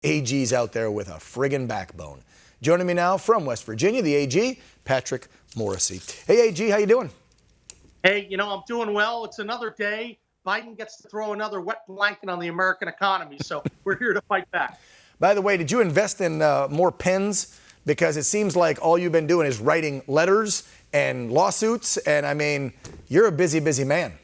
AG's out there with a friggin' backbone. Joining me now from West Virginia, the AG, Patrick Morrisey. Hey, AG, how you doing? Hey, I'm doing well. It's another day. Biden gets to throw another wet blanket on the American economy, so we're here to fight back. By the way, did you invest in more pens? Because it seems like all you've been doing is writing letters and lawsuits, and I mean, you're a busy, busy man.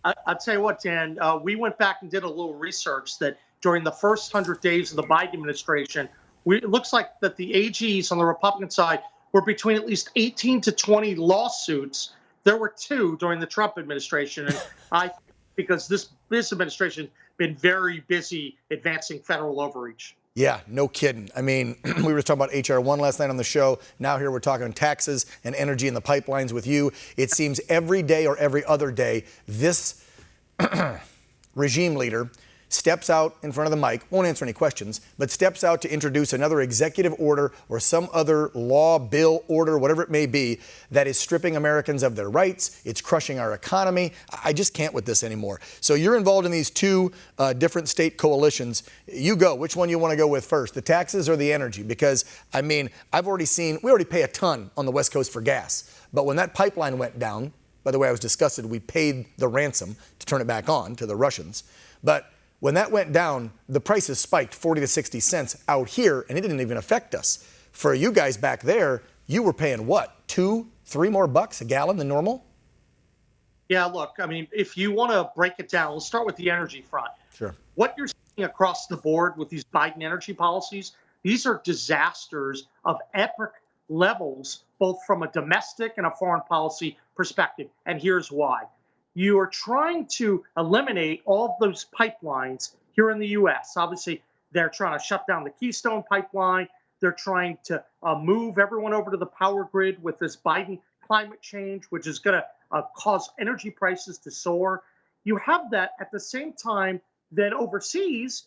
I'll tell you what, Dan, we went back and did a little research that during the first 100 days of the Biden administration, it looks like that the AGs on the Republican side were between at least 18 to 20 lawsuits. There were 2 during the Trump administration, and because this administration has been very busy advancing federal overreach. Yeah, no kidding. I mean, we were talking about HR 1 last night on the show. Now here we're talking taxes and energy in the pipelines with you. It seems every day or every other day, this regime leader steps out in front of the mic, won't answer any questions, but steps out to introduce another executive order or some other law, bill, order, whatever it may be, that is stripping Americans of their rights. It's crushing our economy. I just can't with this anymore. So you're involved in these 2 different state coalitions. You go. Which one you want to go with first, the taxes or the energy? Because, I mean, we already pay a ton on the West Coast for gas. But when that pipeline went down, by the way, I was disgusted, we paid the ransom to turn it back on to the Russians. But when that went down, the prices spiked 40 to 60 cents out here, and it didn't even affect us. For you guys back there, you were paying what, 2, 3 more bucks a gallon than normal? Yeah, look, I mean, if you want to break it down, let's start with the energy front. Sure. What you're seeing across the board with these Biden energy policies, these are disasters of epic levels, both from a domestic and a foreign policy perspective. And here's why. You are trying to eliminate all of those pipelines here in the U.S. Obviously, they're trying to shut down the Keystone pipeline. They're trying to move everyone over to the power grid with this Biden climate change, which is going to cause energy prices to soar. You have that at the same time. Then overseas,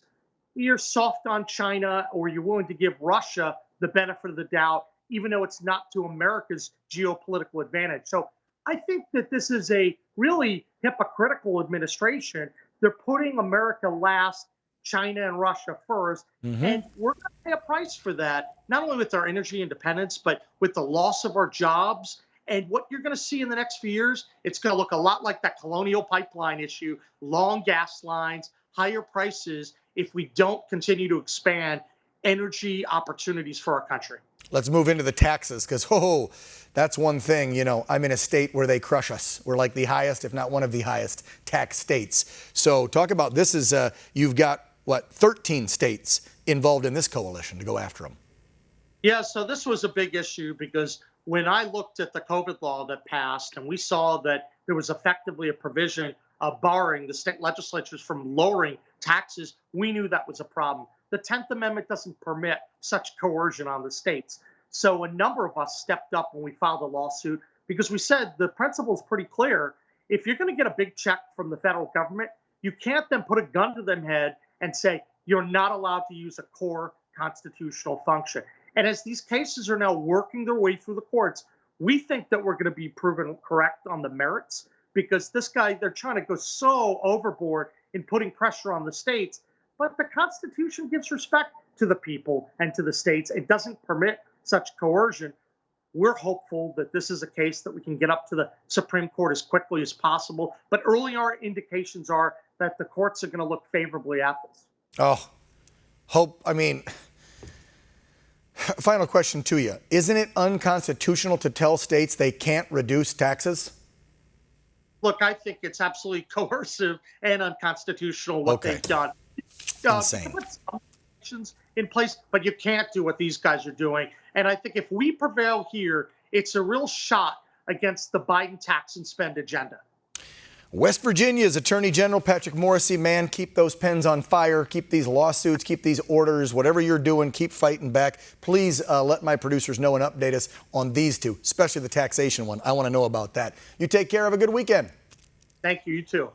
you're soft on China, or you're willing to give Russia the benefit of the doubt, even though it's not to America's geopolitical advantage. So I think that this is a really hypocritical administration. They're putting America last, China and Russia first, and we're going to pay a price for that, not only with our energy independence, but with the loss of our jobs. And what you're going to see in the next few years, it's going to look a lot like that Colonial Pipeline issue, long gas lines, higher prices, if we don't continue to expand energy opportunities for our country. Let's move into the taxes, because, that's one thing. I'm in a state where they crush us. We're like the highest, if not one of the highest tax states. So talk about this you've got, 13 states involved in this coalition to go after them. Yeah, so this was a big issue because when I looked at the COVID law that passed and we saw that there was effectively a provision of barring the state legislatures from lowering taxes, we knew that was a problem. The 10th Amendment doesn't permit such coercion on the states. So a number of us stepped up when we filed a lawsuit because we said the principle is pretty clear. If you're going to get a big check from the federal government, you can't then put a gun to their head and say you're not allowed to use a core constitutional function. And as these cases are now working their way through the courts, we think that we're going to be proven correct on the merits because they're trying to go so overboard in putting pressure on the states. But the Constitution gives respect to the people and to the states. It doesn't permit such coercion. We're hopeful that this is a case that we can get up to the Supreme Court as quickly as possible. But early indications are that the courts are going to look favorably at this. Final question to you. Isn't it unconstitutional to tell states they can't reduce taxes? Look, I think it's absolutely coercive and unconstitutional what they've done. Insane. Put some sanctions in place, but you can't do what these guys are doing. And I think if we prevail here, it's a real shot against the Biden tax and spend agenda. West Virginia's Attorney General Patrick Morrisey, man, keep those pens on fire, keep these lawsuits, keep these orders, whatever you're doing, keep fighting back. Please let my producers know and update us on these 2, especially the taxation one. I want to know about that. You take care. Have a good weekend. Thank you. You too.